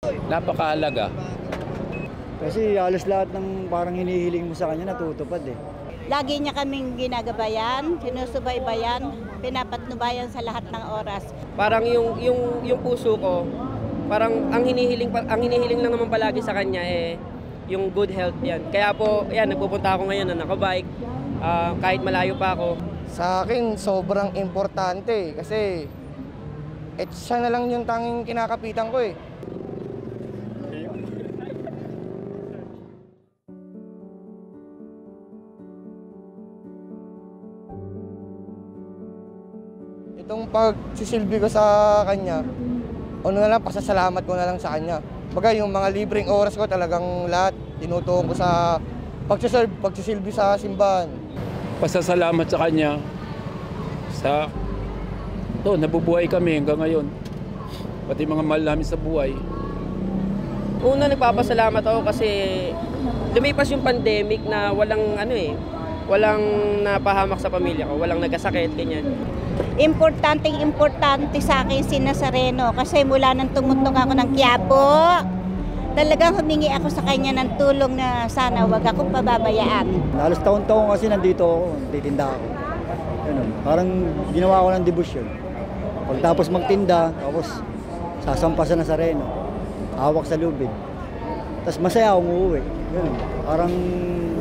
Napakahalaga. Kasi halos lahat ng parang hinihiling mo sa kanya natutupad eh. Lagi niya kaming ginagabayan, sinusubaybayan, pinapatnubayan sa lahat ng oras. Parang yung puso ko, parang ang hinihiling lang naman palagi sa kanya yung good health yan. Kaya po, yan, nagpupunta ako ngayon na nakabike, kahit malayo pa ako. Sa akin, sobrang importante kasi siya na lang yung tanging kinakapitan ko eh. Itong pagsisilbi ko sa kanya, pasasalamat ko na lang sa kanya. Baga yung mga libreng oras ko talagang lahat tinutuon ko sa pagsisilbi sa simbahan. Pasasalamat sa kanya sa nabubuhay kami hanggang ngayon. Pati mga mahal namin sa buhay. Una, nagpapasalamat ako kasi lumipas yung pandemic na walang napahamak sa pamilya ko, walang nagkasakit, ganyan. Importante sa akin si Nazareno kasi mula nang tumutok ako ng Quiapo, talagang humingi ako sa kanya ng tulong na sana wag akong pababayaan. Halos taon-taon kasi nandito ako, titinda ako. Ganun. Parang ginawa ko ng debosyon. Pagtapos magtinda, tapos sasampa sa Nazareno, hawak sa lubid. Tapos masaya akong uuwi. Ganun. Parang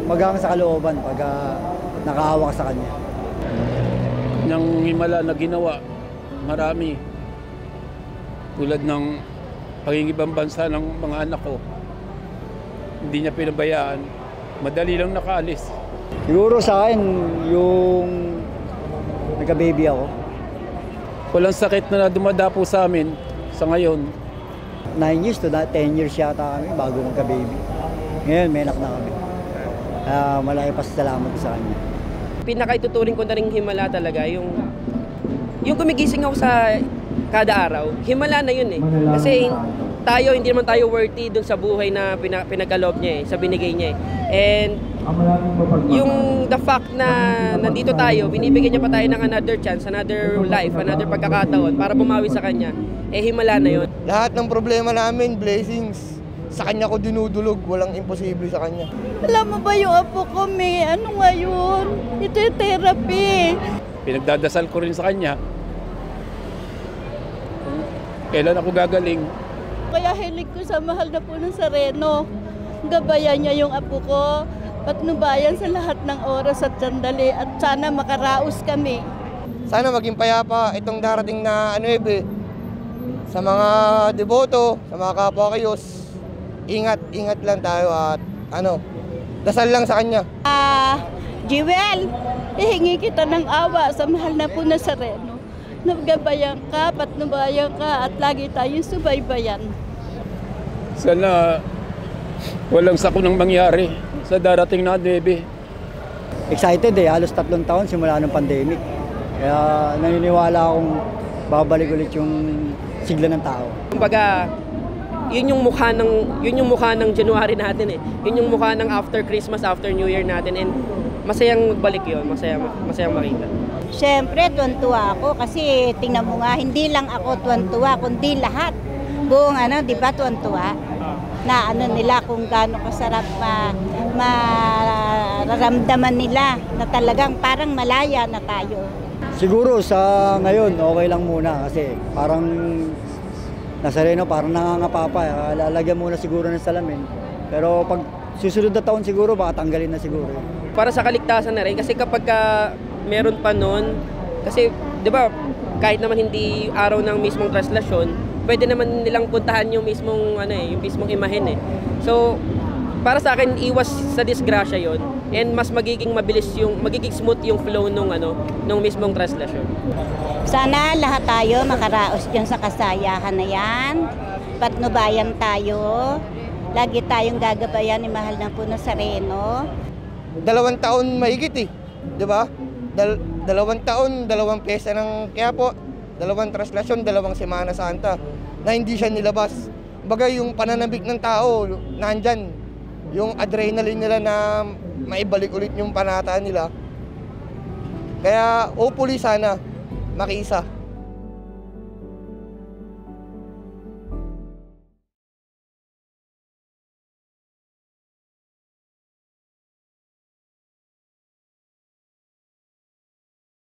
magang sa kalooban pag nakahawak sa kanya. Yung himala na ginawa, marami. Tulad ng pangingibang bansa ng mga anak ko. Hindi niya pinabayaan. Madali lang nakaalis. Siguro sa akin, yung nagka-baby ako. Walang sakit na dumadapo sa amin sa ngayon. 9 years to 10 years yata kami bago magka-baby. Ngayon, may anak na kami. Malaki pasasalamat sa kanya. Pinakaituturing ko na rin himala talaga, yung gumigising ako sa kada araw, himala na yun eh. Kasi hindi naman tayo worthy dun sa buhay na pinagkaloob niya sa binigay niya And yung the fact na nandito tayo, binibigyan niya pa tayo ng another chance, another life, another pagkakataon para bumawi sa kanya, himala na yun. Lahat ng problema namin, blessings. Sa kanya ko dinudulog, walang imposible sa kanya. Alam mo ba yung apo ko, may ano ngayon? Ito yung therapy. Pinagdadasal ko rin sa kanya. Kailan ako gagaling? Kaya hilig ko sa mahal na po ng Nazareno. Gabayan niya yung apo ko, patnubayan sa lahat ng oras at sandali at sana makaraos kami. Sana maging payapa itong darating na sa mga deboto, sa mga kapwa kayos. Ingat lang tayo at dasal lang sa kanya. Jewel, ihingi kita ng awa sa mahal na po na Nazareno. Nagabayan ka, patnubayan ka at lagi tayong subaybayan. Sana walang sakunang mangyari sa darating na bebe. Excited halos 3 taon simula ng pandemic. Kaya naniniwala akong babalik ulit yung sigla ng tao. Kumbaga, yun yung mukha ng January natin Yun yung mukha ng after Christmas, after New Year natin and masayang magbalik yun, masayang makita. Siyempre, tuwan-tuwa ako kasi tingnan mo nga, hindi lang ako tuwan-tuwa, kundi lahat. Buong di ba tuwan-tuwa? Na nila kung gaano kasarap mararamdaman nila na talagang parang malaya na tayo. Siguro sa ngayon, okay lang muna kasi parang Nazareno parang nangangapa pa. Lalagyan muna siguro ng salamin. Pero pag susunod na taon siguro, baka tanggalin na siguro. Para sa kaligtasan na rin, kasi kapag meron pa nun, kasi di ba kahit naman hindi araw ng mismong translasyon, pwede naman nilang puntahan yung mismong yung mismong imahen So para sa akin, iwas sa disgrasya yon and mas magiging smooth yung flow nung mismong translasyon. Sana lahat tayo makaraos dyan sa kasayahan na yan. Patnubayan tayo. Lagi tayong gagabayan ni mahal na po Nazareno. 2 taon mahigit di ba? 2 taon, 2 pyesa ng Quiapo, 2 translasyon, 2 Semana Santa na hindi siya nilabas. Baga yung pananabik ng tao, nandyan. Yung adrenaline nila na maibalik ulit yung panataan nila. Kaya hopefully sana makiisa.